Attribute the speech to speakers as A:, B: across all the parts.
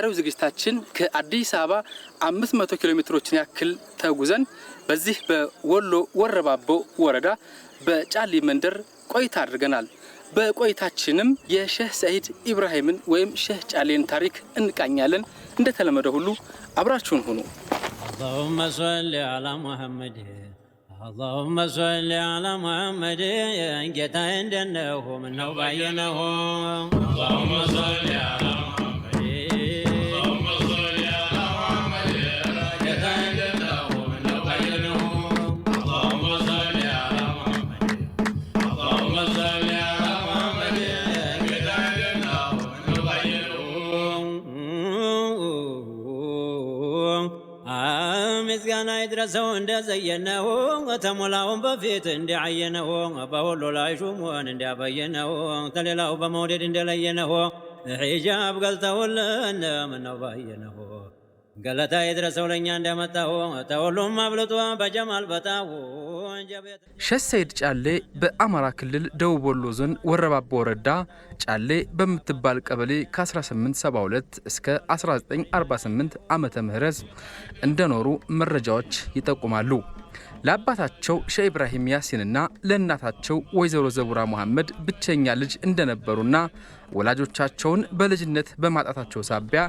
A: ዛሬው ዝግጅታችን ከአዲስ አበባ 500 ኪሎ ሜትሮችን ያክል ተጉዘን በዚህ በወሎ ወረባቦ ወረዳ በጫሊ መንደር ቆይታ አድርገናል። በቆይታችንም የሼህ ሰይድ ኢብራሂምን ወይም ሼህ ጫሌን ታሪክ እንቃኛለን። እንደተለመደው ሁሉ አብራችሁን ሁኑ።
B: اللهم صل على محمد اللهم صل على محمد ጌታ እንደነሆ ምነው ባየነው اللهم صل على ምስጋና ይድረሰው እንደዘየነው ተሞላውን በፊት እንዲያየነው በሁሉ ላይ ሹሙን እንዲያበየነው ተሌላው በመውደድ እንደለየነው ሒጃብ ገልተውልን ምነው ባየነው ገለታ ይድረሰው ለኛ እንደመጣው ተሁሉም አብልጦ በጀማል በታው
A: ሼህ ሰይድ ጫሌ በአማራ ክልል ደቡብ ወሎ ዞን ወረባቦ ወረዳ ጫሌ በምትባል ቀበሌ ከ1872 እስከ 1948 ዓመተ ምህረት እንደኖሩ መረጃዎች ይጠቁማሉ። ለአባታቸው ሼህ ኢብራሂም ያሲንና ለእናታቸው ወይዘሮ ዘቡራ መሐመድ ብቸኛ ልጅ እንደነበሩና ወላጆቻቸውን በልጅነት በማጣታቸው ሳቢያ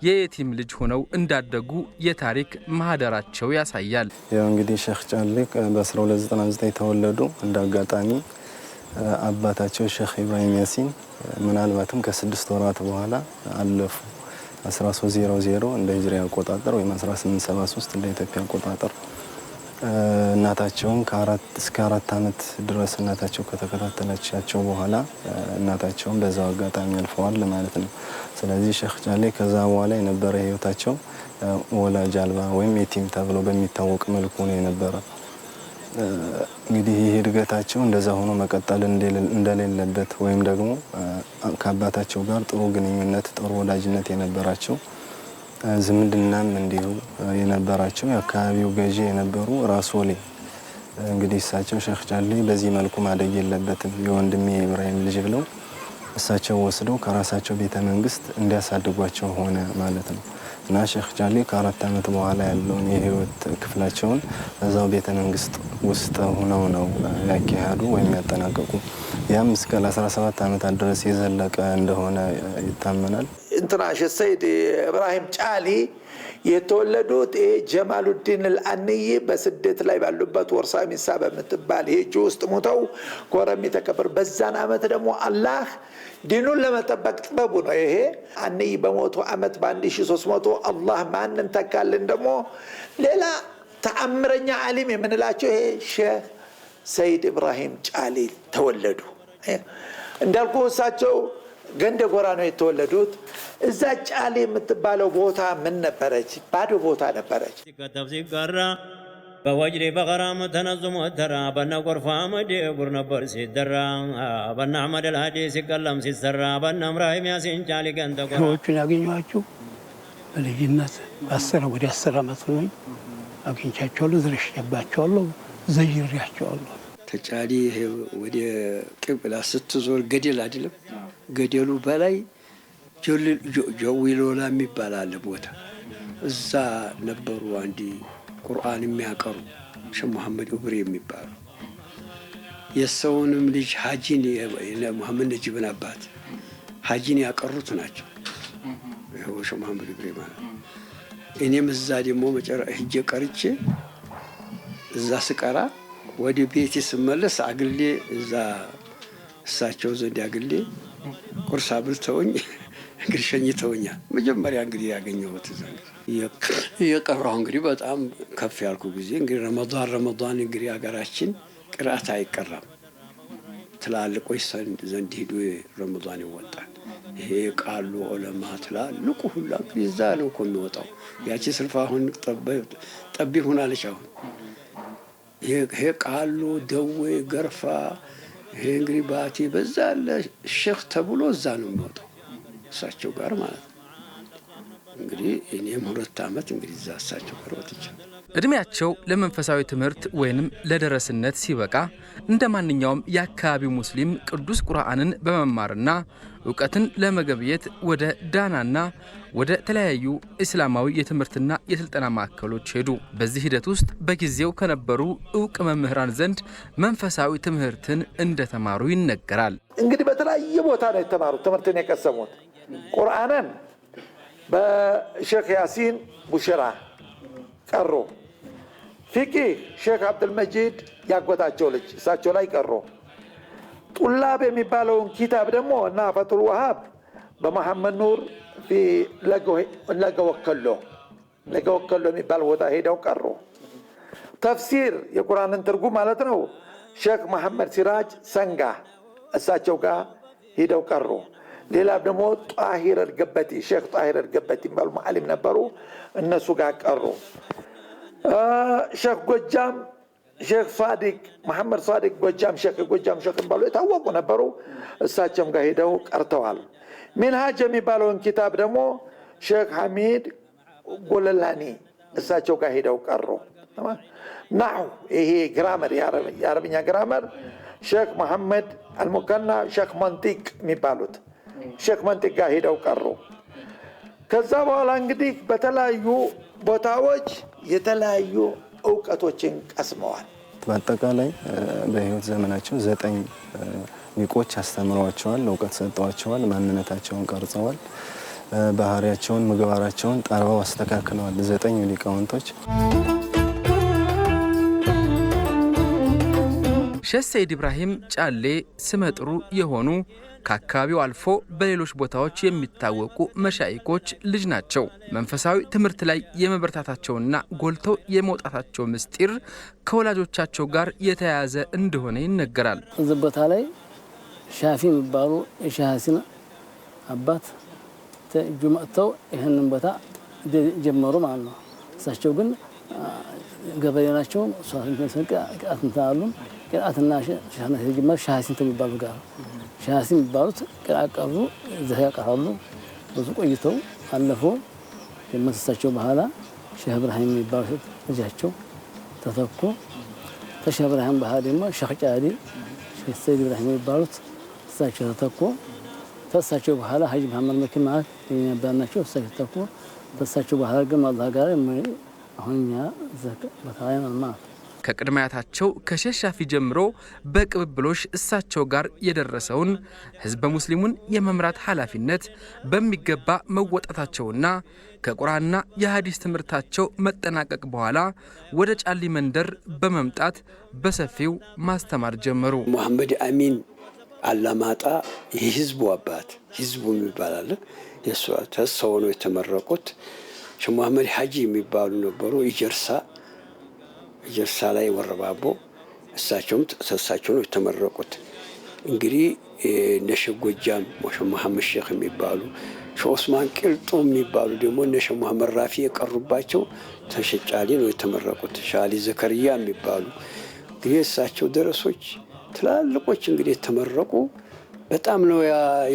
A: የየቲም ልጅ ሆነው እንዳደጉ የታሪክ ማህደራቸው ያሳያል።
C: ያው እንግዲህ ሼህ ጫሌ በ1299 ተወለዱ። እንዳጋጣሚ አባታቸው ሼህ ኢብራሂም ያሲን ምናልባትም ከ6 ወራት በኋላ አለፉ። 1300 እንደ ሂጅሪያ አቆጣጠር ወይም 1873 እንደ ኢትዮጵያ አቆጣጠር እናታቸውን ከ4 እስከ 4 አመት ድረስ እናታቸው ከተከታተለቻቸው በኋላ እናታቸውን በዛው አጋጣሚ አልፈዋል ማለት ነው። ስለዚህ ሼህ ጫሌ ከዛ በኋላ የነበረ ህይወታቸው ወላጅ አልባ ወይም የቲም ተብሎ በሚታወቅ መልኩ ነው የነበረ። እንግዲህ ይሄ እድገታቸው እንደዛ ሆኖ መቀጠል እንደሌለበት ወይም ደግሞ ከአባታቸው ጋር ጥሩ ግንኙነት ጥሩ ወዳጅነት የነበራቸው ዝምድናም እንዲሁ የነበራቸው የአካባቢው ገዢ የነበሩ ራስ ወሊ እንግዲህ እሳቸው ሼህ ጫሌ በዚህ መልኩ ማደግ የለበትም የወንድሜ ኢብራሂም ልጅ ብለው እሳቸው ወስደው ከራሳቸው ቤተ መንግስት እንዲያሳድጓቸው ሆነ ማለት ነው። እና ሼህ ጫሌ ከ4 አመት በኋላ ያለውን የህይወት ክፍላቸውን እዛው ቤተ መንግስት ውስጥ ሆነው ነው ያካሄዱ ወይም ያጠናቀቁ። ያም እስከ 17 አመታት ድረስ የዘለቀ እንደሆነ ይታመናል።
D: እንትና ሼህ ሰይድ ኢብራሂም ጫሊ የተወለዱት ጀማሉዲን አልአንይ በስደት ላይ ባሉበት ወርሳ ሚሳ በምትባል ሄጅ ውስጥ ሞተው ኮረሚ ተከበር። በዛን አመት ደግሞ አላህ ዲኑን ለመጠበቅ ጥበቡ ነው። ይሄ አንይ በሞቱ አመት በ1300 አላህ ማንን ተካልን ደግሞ ሌላ ተአምረኛ ዓሊም የምንላቸው ይሄ ሼህ ሰይድ ኢብራሂም ጫሊ ተወለዱ። እንዳልኩ እሳቸው ገንደ ጎራ ነው የተወለዱት። እዛ ጫሌ የምትባለው ቦታ ምን ነበረች? ባዶ ቦታ ነበረች።
B: ሲከተብ ሲቀራ በወጅሪ በቀራም ተነዙም ወተራ በና ቆርፋ አመድ ጉር ነበር ሲደራ በና አህመድ አልሃዲ ሲቀለም ሲሰራ በና ኢብራሂም ያሲን ጫሊ ገንደ ጎራ
E: ሰዎቹን ያገኘኋቸው በልጅነት ወደ 10 አመት ነው አግኝቻቸዋለሁ። ዝርሽባቸዋለሁ፣ ዘይሬያቸዋለሁ።
F: ተጫሊ ወደ ቅብላ ስትዞር ገደል አይደለም ገደሉ በላይ ጀዊሎላ የሚባል አለ ቦታ። እዛ ነበሩ አንዲ ቁርአን የሚያቀሩ ሼህ መሐመድ ኡብሪ የሚባሉ የሰውንም ልጅ ሀጂን የመሐመድ ነጂብን አባት ሀጂን ያቀሩት ናቸው። ይሄው ሼህ መሐመድ ኡብሪ ማለት እኔም እዛ ደግሞ ሂጄ ቀርቼ እዛ ስቀራ ወደ ቤቴ ስመለስ አግሌ እዛ እሳቸው ዘንድ አግሌ ቁርስ አብልተውኝ እንግዲህ ሸኝተውኛል። መጀመሪያ እንግዲህ ያገኘሁት እዛ የቀራሁ እንግዲህ በጣም ከፍ ያልኩ ጊዜ እንግዲህ ረመዳን እንግዲህ ሀገራችን ቅርአት አይቀራም። ትላልቆች ዘንድ ሄዶ ረመዳን ይወጣል። ይሄ ቃሉ ዑለማ ትላልቁ ሁላ እንግዲህ እዛ ነው እኮ የሚወጣው። ያቺ ስልፋ አሁን ጠቢ ሆናለች። አሁን ይሄ ቃሉ ደዌ ገርፋ ይሄ እንግዲህ ባቲ በዛ ለሼህ ተብሎ እዛ ነው የሚወጣው እሳቸው ጋር ማለት ነው። እንግዲህ እኔም 2 አመት እንግዲህ እዛ እሳቸው ጋር ወጥቻለሁ።
A: እድሜያቸው ለመንፈሳዊ ትምህርት ወይንም ለደረስነት ሲበቃ እንደ ማንኛውም የአካባቢው ሙስሊም ቅዱስ ቁርአንን በመማርና ዕውቀትን ለመገብየት ወደ ዳናና ወደ ተለያዩ እስላማዊ የትምህርትና የስልጠና ማዕከሎች ሄዱ። በዚህ ሂደት ውስጥ በጊዜው ከነበሩ ዕውቅ መምህራን ዘንድ መንፈሳዊ ትምህርትን እንደተማሩ ይነገራል።
D: እንግዲህ በተለያየ ቦታ ነው የተማሩት ትምህርትን የቀሰሙት። ቁርአንን በሼክ ያሲን ቡሽራ ቀሩ። ፊቅህ ሼክ አብዱልመጂድ ያጎታቸው ልጅ እሳቸው ላይ ቀሩ። ጡላብ የሚባለውን ኪታብ ደግሞ እና ፈቱል ወሃብ በመሐመድ ኑር ለገወከሎ የሚባል ቦታ ሄደው ቀሩ። ተፍሲር የቁርአንን ትርጉም ማለት ነው ሼክ መሐመድ ሲራጅ ሰንጋ እሳቸው ጋር ሄደው ቀሩ። ሌላ ደግሞ ጣሂር አልገበቲ ሼክ ጣሂር አልገበቲ የሚባሉ ሙዓሊም ነበሩ፣ እነሱ ጋር ቀሩ። ሼክ ጎጃም ሼክ ሳዲቅ መሐመድ ሳዲቅ ጎጃም ሼክ የሚባሉ የታወቁ ነበሩ፣ እሳቸውም ጋር ሄደው ቀርተዋል። ሚንሃጅ የሚባለውን ኪታብ ደግሞ ሼክ ሐሚድ ጎለላኒ እሳቸው ጋር ሄደው ቀሩ። ናሁ ይሄ ግራመር የአረብኛ ግራመር ሼክ መሐመድ አልሙከና ሼክ መንጢቅ የሚባሉት ሼክ መንጢቅ ጋር ሄደው ቀሩ። ከዛ በኋላ እንግዲህ በተለያዩ ቦታዎች የተለያዩ ዕውቀቶችን ቀስመዋል።
C: በአጠቃላይ በህይወት ዘመናቸው 9 ሊቆች አስተምረዋቸዋል፣ ዕውቀት ሰጥተዋቸዋል፣ ማንነታቸውን ቀርጸዋል፣ ባህሪያቸውን ምግባራቸውን ጠርበው አስተካክለዋል። 9 ሊቃውንቶች
A: ሼህ ሰይድ ኢብራሂም ጫሌ ስመጥሩ የሆኑ ከአካባቢው አልፎ በሌሎች ቦታዎች የሚታወቁ መሻይኮች ልጅ ናቸው። መንፈሳዊ ትምህርት ላይ የመበርታታቸውና ጎልተው የመውጣታቸው ምስጢር ከወላጆቻቸው ጋር የተያያዘ እንደሆነ ይነገራል።
G: እዚህ ቦታ ላይ ሻፊ የሚባሉ የሼህ ሐሰን አባት ተጁ መጥተው ይህንን ቦታ ጀመሩ ማለት ነው። እሳቸው ግን ገበሬ ናቸው። ቅጣትንታሉ ቅጣትና ሻህና ሲጀመር ሼህ ሐሰን የሚባሉ ጋር ሼህ ሐሰን የሚባሉት ቀራቀሩ እዛ ያቀራሉ። ብዙ ቆይተው አለፉ። ከመሰሳቸው በኋላ ሼህ ኢብራሂም የሚባሉ ልጃቸው ተተኩ። ከሼህ ኢብራሂም በኋላ ደግሞ ሼህ ጫሊ ሼህ ሰይድ ኢብራሂም የሚባሉት እሳቸው ተተኩ። ተሳቸው በኋላ ሀጂ መሐመድ መኪን ማለት የሚያባናቸው እሳቸው ተተኩ። ተሳቸው በኋላ ግን አላህ ጋር አሁንኛ በታይና ማለት
A: ከቅድመ አያታቸው ከሼህ ሻፊ ጀምሮ በቅብብሎሽ እሳቸው ጋር የደረሰውን ህዝበ ሙስሊሙን የመምራት ኃላፊነት በሚገባ መወጣታቸውና ከቁርአንና የሐዲስ ትምህርታቸው መጠናቀቅ በኋላ ወደ ጫሊ መንደር በመምጣት በሰፊው ማስተማር ጀመሩ።
F: መሐመድ አሚን አላማጣ የህዝቡ አባት ህዝቡ የሚባላል የሱ ተሰው ነው የተመረቁት። ሼህ መሐመድ ሐጂ የሚባሉ ነበሩ። ኢጀርሳ ላይ ወረባቦ እሳቸውም ተሳቸው ነው የተመረቁት። እንግዲህ ሼህ ጎጃም ሼህ መሐመድ ሼክ የሚባሉ ሼህ ዑስማን ቂልጡ የሚባሉ ደግሞ ሼህ መሐመድ ራፊ የቀሩባቸው ተሸጫሊ ነው የተመረቁት። ሻሊ ዘከርያ የሚባሉ እንግዲህ እሳቸው ደረሶች ትላልቆች እንግዲህ የተመረቁ በጣም ነው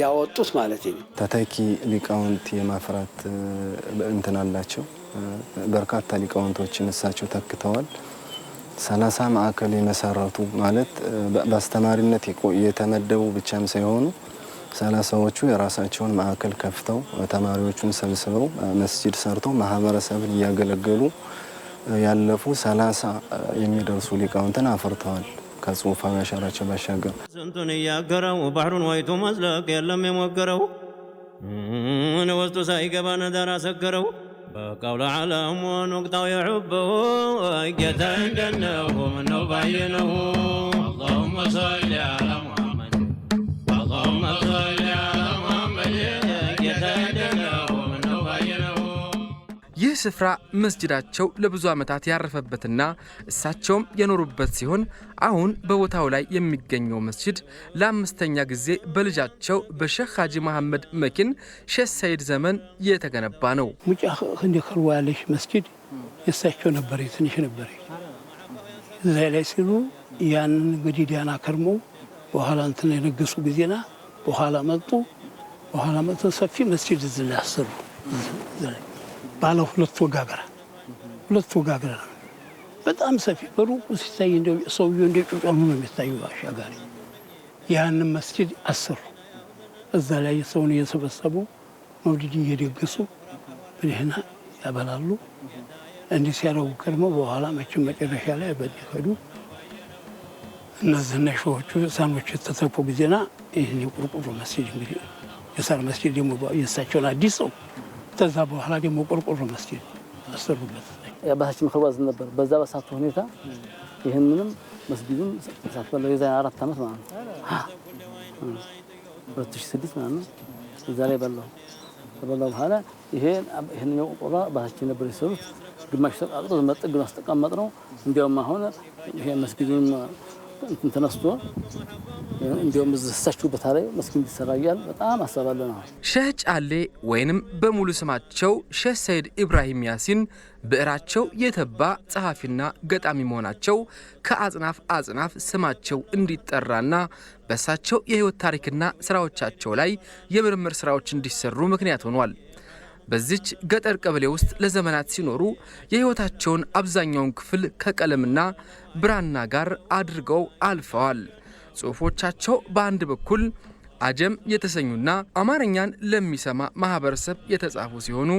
F: ያወጡት ማለት ነው።
C: ተተኪ ሊቃውንት የማፍራት እንትን አላቸው። በርካታ ሊቃውንቶችን እሳቸው ተክተዋል። 30 ማዕከል የመሰረቱ ማለት በአስተማሪነት የተመደቡ ብቻም ሳይሆኑ 30ዎቹ የራሳቸውን ማዕከል ከፍተው ተማሪዎቹን ሰብስበው መስጂድ ሰርተው ማህበረሰብን እያገለገሉ ያለፉ 30 የሚደርሱ ሊቃውንትን አፍርተዋል። ከጽሁፋዊ አሻራቸው ባሻገር
B: ስንቱን እያገረው ባህሩን ዋይቶ መዝለቅ የለም የሞገረው ወስጡ ሳይገባ ነዳር አሰገረው በቀውለ ዓለም ወቅታው የሑበው ጌታ እንደነው ምነው ባየነው አላሁመ ሰሊ አላ ሙሐመድ አላሁመ ሰሊ አላ ሙሐመድ ጌታ እንደነው ምነው ባየነው።
A: ይህ ስፍራ መስጂዳቸው ለብዙ ዓመታት ያረፈበትና እሳቸውም የኖሩበት ሲሆን አሁን በቦታው ላይ የሚገኘው መስጂድ ለ5ኛ ጊዜ በልጃቸው በሼህ ሀጂ መሐመድ መኪን ሼህ ሰይድ ዘመን የተገነባ ነው።
E: ሙጫ እንደ ከርዋ ያለሽ መስጂድ የእሳቸው ነበር፣ ትንሽ ነበር። እዛ ላይ ሲሉ ያንን እንግዲህ ዲያና ከርሞ በኋላ እንትን የነገሱ ጊዜና በኋላ መጡ ሰፊ መስጂድ እዚህ ላይ አሰሩ። ባለ ሁለት ወጋግራ በጣም ሰፊ በሩቁ ሲታይ እንደው ሰውየው እንደ ጩጫኑ ነው የሚታየው አሻጋሪ። ያንን መስጂድ አሰሩ። እዛ ላይ ሰውን እየሰበሰቡ መውሊድ እየደገሱ ብለህና ያበላሉ። እንዲህ ሲያደርጉ ከርመው በኋላ መቼም መጨረሻ ላይ በዲከዱ እነዚህ ነሾቹ ሳኖች ተተፉ ጊዜና ይህን የቁርቁሮ መስጂድ እንግዲህ የሳር መስጂድ ደግሞ የእሳቸውን አዲስ ነው። ከዛ በኋላ ደግሞ ቆርቆሮ መስጂድ አሰሩበት።
G: የአባታችን መከባዝ ነበር። በዛ በሳቱ ሁኔታ ይህንንም መስጊዱን ሳት በለው የዛሬ 4 ዓመት ማለት ነው 2006 ማለት ነው። እዛ ላይ በላው ከበላው በኋላ ይሄን ቆርቆሮ አባታችን ነበር የሰሩት። ግማሽ ተቃጥሎ መጥግን አስተቀመጥ ነው። እንዲያውም አሁን ይሄ መስጊዱን ተነስቶ እንዲያውም እሳቸው ቦታ ላይ መስጊድ ይሰራያል። በጣም አሰባለና
A: ሼህ ጫሌ ወይንም በሙሉ ስማቸው ሼህ ሰይድ ኢብራሂም ያሲን ብዕራቸው የተባ ጸሐፊና ገጣሚ መሆናቸው ከአጽናፍ አጽናፍ ስማቸው እንዲጠራና በእሳቸው የህይወት ታሪክና ስራዎቻቸው ላይ የምርምር ስራዎች እንዲሰሩ ምክንያት ሆኗል። በዚች ገጠር ቀበሌ ውስጥ ለዘመናት ሲኖሩ የህይወታቸውን አብዛኛውን ክፍል ከቀለምና ብራና ጋር አድርገው አልፈዋል። ጽሑፎቻቸው በአንድ በኩል አጀም የተሰኙና አማርኛን ለሚሰማ ማህበረሰብ የተጻፉ ሲሆኑ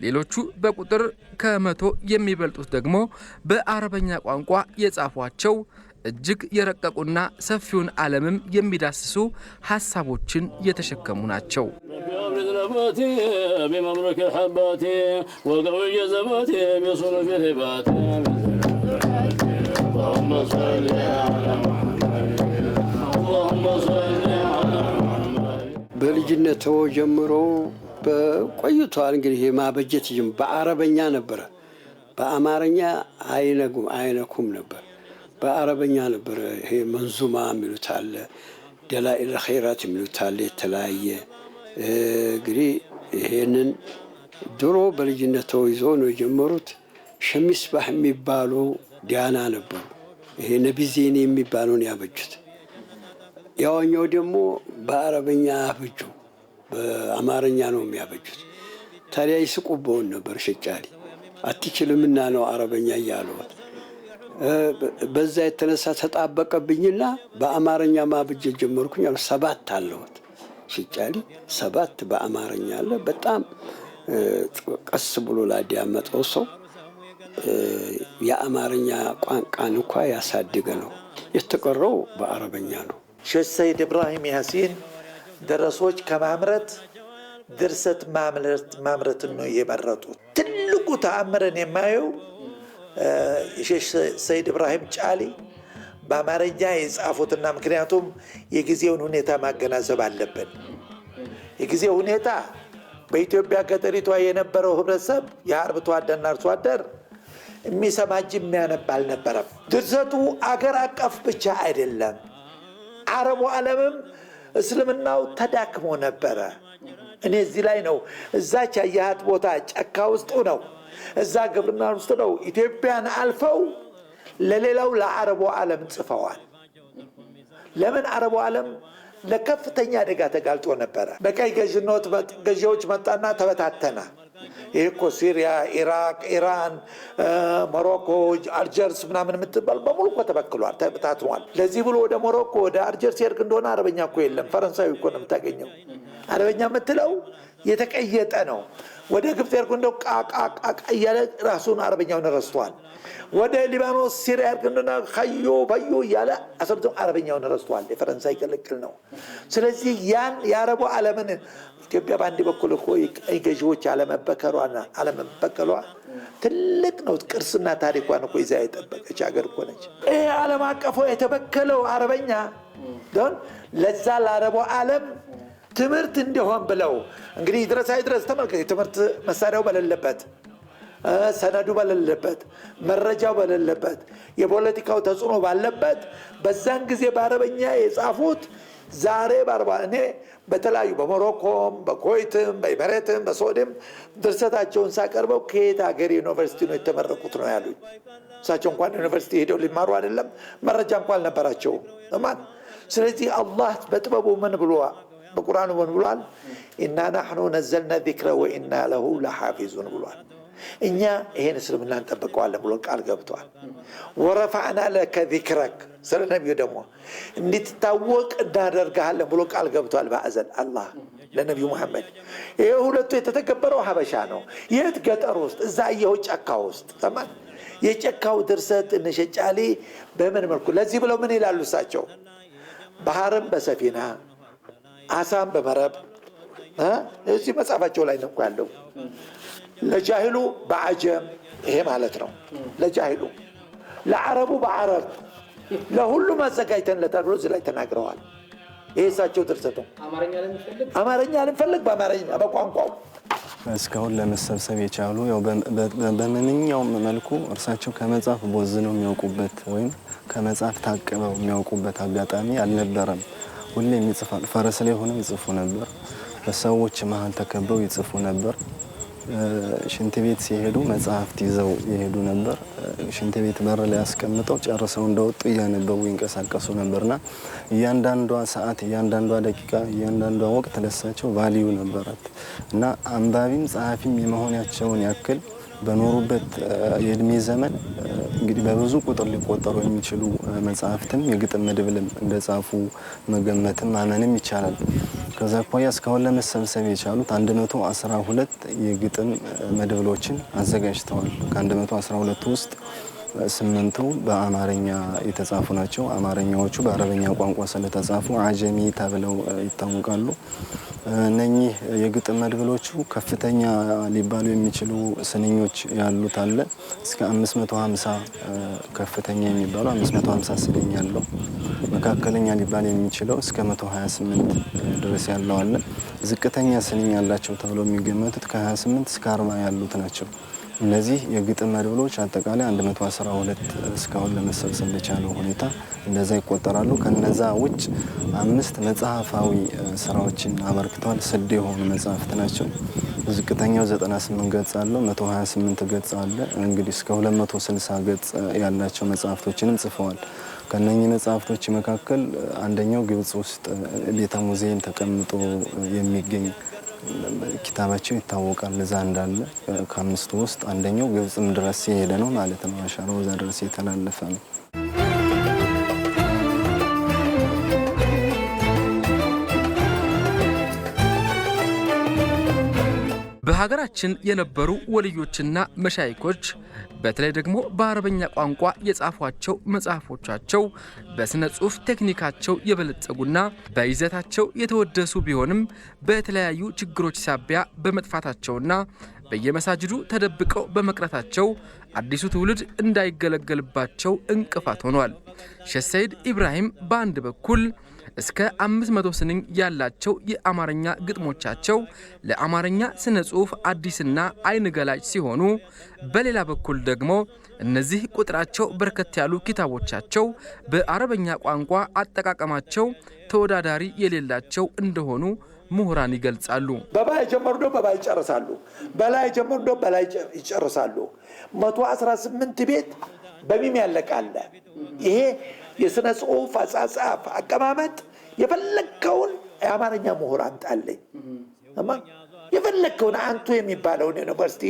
A: ሌሎቹ በቁጥር ከ100 የሚበልጡት ደግሞ በአረበኛ ቋንቋ የጻፏቸው እጅግ የረቀቁና ሰፊውን ዓለምም የሚዳስሱ ሐሳቦችን የተሸከሙ ናቸው።
G: بمملك حباتي وقوي جزباتي بصنف هباتي اللهم صل على محمد اللهم صل على محمد
F: በልጅነት ጀምሮ በቆይቷል። እንግዲህ ማበጀት በአረበኛ ነበር። በአማርኛ አይነኩም ነበር። በአረበኛ ነበር። ይሄ መንዙማ የሚሉት አለ፣ ደላኢል ኸይራት የሚሉት አለ። የተለያየ እንግዲህ ይሄንን ድሮ በልጅነት ይዞ ነው የጀመሩት። ሸሚስባህ የሚባሉ ዲያና ነበሩ። ይሄ ነቢ ዜኔ የሚባለውን ያበጁት። ያወኛው ደግሞ በአረበኛ ያበጁ፣ በአማርኛ ነው የሚያበጁት። ታዲያ ይስቁበውን ነበር። ሸጫሊ አትችልምና ነው አረበኛ እያለዋል። በዛ የተነሳ ተጣበቀብኝና በአማርኛ ማበጀት ጀመርኩኝ። 7 አለሁት ሸጫሊ 7 በአማርኛ አለ። በጣም ቀስ ብሎ ላዳመጠው ሰው የአማርኛ ቋንቋን እንኳ ያሳደገ ነው። የተቀረው በአረበኛ ነው።
D: ሼህ ሰይድ ኢብራሂም ያሲን ደረሶች ከማምረት ድርሰት ማምረትን ነው የመረጡት። ትልቁ ተአምረን የማየው የሼህ ሰይድ ኢብራሂም ጫሊ በአማርኛ የጻፉትና ምክንያቱም የጊዜውን ሁኔታ ማገናዘብ አለብን። የጊዜው ሁኔታ በኢትዮጵያ ገጠሪቷ የነበረው ህብረተሰብ የአርብቶ አደርና አርሶ አደር የሚሰማ እንጂ የሚያነብ አልነበረም። ድርሰቱ አገር አቀፍ ብቻ አይደለም። አረቡ ዓለምም እስልምናው ተዳክሞ ነበረ። እኔ እዚህ ላይ ነው እዛች ያያት ቦታ ጫካ ውስጥ ነው፣ እዛ ግብርና ውስጥ ነው ኢትዮጵያን አልፈው ለሌላው ለአረቡ ዓለም ጽፈዋል። ለምን አረቡ ዓለም ለከፍተኛ አደጋ ተጋልጦ ነበረ። በቀይ ገዢዎች መጣና ተበታተና። ይሄ እኮ ሲሪያ፣ ኢራቅ፣ ኢራን፣ ሞሮኮ፣ አልጀርስ ምናምን የምትባል በሙሉ እኮ ተበክሏል፣ ተበታትኗል። ለዚህ ብሎ ወደ ሞሮኮ ወደ አልጀርስ የርግ እንደሆነ አረበኛ እኮ የለም፣ ፈረንሳዊ እኮ ነው የምታገኘው። አረበኛ የምትለው የተቀየጠ ነው። ወደ ግብፅ የርግ እንደው ቃቃቃ እያለ ራሱን አረበኛውን ረስቷል። ወደ ሊባኖስ ሲሪያ የርግ እንደሆነ ኸዮ በዮ እያለ አሰርቶም አረበኛውን ረስቷል። የፈረንሳይ ቅልቅል ነው። ስለዚህ ያን የአረቡ ዓለምን ኢትዮጵያ በአንድ በኩል እኮ ገዢዎች አለመበከሏና አለመበቀሏ ትልቅ ነው። ቅርስና ታሪኳን እኮ ይዛ የጠበቀች ሀገር እኮ ነች። ይሄ ዓለም አቀፎ የተበከለው አረበኛ ደን ለዛ ለአረቡ ዓለም ትምህርት እንዲሆን ብለው እንግዲህ ድረስ አይድረስ ተመልከት። የትምህርት መሳሪያው በሌለበት፣ ሰነዱ በሌለበት፣ መረጃው በሌለበት፣ የፖለቲካው ተጽዕኖ ባለበት በዛን ጊዜ በአረበኛ የጻፉት ዛሬ እኔ በተለያዩ በሞሮኮም በኩዌትም በኢሚሬትም በሳዑዲም ድርሰታቸውን ሳቀርበው ከየት ሀገር ዩኒቨርሲቲ ነው የተመረቁት ነው ያሉኝ። እሳቸው እንኳን ዩኒቨርሲቲ ሄደው ሊማሩ አይደለም መረጃ እንኳን አልነበራቸውም። ስለዚህ አላህ በጥበቡ ምን ብሏል? በቁርአኑ ምን ብሏል? ኢና ናሕኑ ነዘልና ዚክረ ወኢና ለሁ ለሓፊዙን ብሏል። እኛ ይሄን እስልምናን ጠብቀዋለን ብሎ ቃል ገብቷል። ወረፈዕና ለከ ዚክረክ ስለ ነቢዩ ደግሞ እንድትታወቅ እናደርግሃለን ብሎ ቃል ገብቷል በአዘል አላህ ለነቢዩ መሐመድ። ይሄ ሁለቱ የተተገበረው ሀበሻ ነው። የት ገጠር ውስጥ እዛ የው ጫካ ውስጥ ተማን የጫካው ድርሰት እንሸጫሊ በምን መልኩ ለዚህ ብለው ምን ይላሉ እሳቸው ባህርም በሰፊና አሳም በመረብ እዚህ መጽሐፋቸው ላይ ነው ያለው። ለጃሂሉ በአጀም ይሄ ማለት ነው ለጃሂሉ ለዓረቡ በዓረብ ለሁሉም አዘጋጅተንለታል ብሎ እዚህ ላይ ተናግረዋል። ይሄ እሳቸው ድርሰት ነው። አማርኛ ልንፈልግ በአማርኛ በቋንቋው
C: እስካሁን ለመሰብሰብ የቻሉ ያው በማንኛውም መልኩ እርሳቸው ከመጽሐፍ ቦዝነው የሚያውቁበት ወይም ከመጽሐፍ ታቅበው የሚያውቁበት አጋጣሚ አልነበረም። ሁሌም ይጽፋል። ፈረስ ላይ ሆነው ይጽፉ ነበር። በሰዎች መሀል ተከበው ይጽፉ ነበር። ሽንት ቤት ሲሄዱ መጽሐፍት ይዘው ይሄዱ ነበር። ሽንት ቤት በር ላይ አስቀምጠው ጨርሰው እንደወጡ እያነበቡ ይንቀሳቀሱ ነበርና እያንዳንዷ ሰዓት፣ እያንዳንዷ ደቂቃ፣ እያንዳንዷ ወቅት ለሳቸው ቫልዩ ነበራት እና አንባቢም ጸሐፊም የመሆናቸውን ያክል በኖሩበት የእድሜ ዘመን እንግዲህ በብዙ ቁጥር ሊቆጠሩ የሚችሉ መጽሐፍትም የግጥም መድብልም እንደጻፉ መገመትም ማመንም ይቻላል። ከዛ አኳያ እስካሁን ለመሰብሰብ የቻሉት 112 የግጥም መድብሎችን አዘጋጅተዋል። ከ112 ውስጥ 8ቱ በአማርኛ የተጻፉ ናቸው። አማርኛዎቹ በአረበኛ ቋንቋ ስለተጻፉ አጀሚ ተብለው ይታወቃሉ። እነኚህ የግጥም መድብሎቹ ከፍተኛ ሊባሉ የሚችሉ ስንኞች ያሉት አለ። እስከ 550 ከፍተኛ የሚባለው 550 ስንኝ ያለው፣ መካከለኛ ሊባል የሚችለው እስከ 128 ድረስ ያለው አለ። ዝቅተኛ ስንኝ ያላቸው ተብለው የሚገመቱት ከ28 እስከ 40 ያሉት ናቸው። እነዚህ የግጥም መድብሎች አጠቃላይ 112 እስካሁን ለመሰብሰብ በቻለው ሁኔታ እንደዛ ይቆጠራሉ። ከነዛ ውጭ 5 መጽሐፋዊ ስራዎችን አበርክተዋል። 6 የሆኑ መጽሐፍት ናቸው። ዝቅተኛው 98 ገጽ አለው፣ 128 ገጽ አለ። እንግዲህ እስከ 260 ገጽ ያላቸው መጽሐፍቶችንም ጽፈዋል። ከነኚህ መጽሐፍቶች መካከል አንደኛው ግብጽ ውስጥ ቤተ ሙዚየም ተቀምጦ የሚገኝ ኪታባቸው ይታወቃል። እዛ እንዳለ ከ5ቱ ውስጥ አንደኛው ግብጽም ድረስ የሄደ ነው ማለት ነው። አሻራው እዛ ድረስ የተላለፈ ነው።
A: በሀገራችን የነበሩ ወልዮችና መሻይኮች በተለይ ደግሞ በአረበኛ ቋንቋ የጻፏቸው መጽሐፎቻቸው በስነ ጽሑፍ ቴክኒካቸው የበለጸጉና በይዘታቸው የተወደሱ ቢሆንም በተለያዩ ችግሮች ሳቢያ በመጥፋታቸውና በየመሳጅዱ ተደብቀው በመቅረታቸው አዲሱ ትውልድ እንዳይገለገልባቸው እንቅፋት ሆኗል። ሼህ ሰይድ ኢብራሂም በአንድ በኩል እስከ 500 ስንኝ ያላቸው የአማርኛ ግጥሞቻቸው ለአማርኛ ስነ ጽሑፍ አዲስና አይን ገላጭ ሲሆኑ፣ በሌላ በኩል ደግሞ እነዚህ ቁጥራቸው በርከት ያሉ ኪታቦቻቸው በአረበኛ ቋንቋ አጠቃቀማቸው ተወዳዳሪ የሌላቸው እንደሆኑ ምሁራን ይገልጻሉ።
D: በባይ ጀመሩ በባይ ይጨርሳሉ፣ በላይ ጀመሩ በላይ ይጨርሳሉ። 118 ቤት በሚም ያለቃለ። ይሄ የስነ ጽሑፍ አጻጻፍ አቀማመጥ የፈለከውን የአማርኛ ምሁር አምጣልኝ እማ የፈለከውን አንቱ የሚባለውን ዩኒቨርሲቲ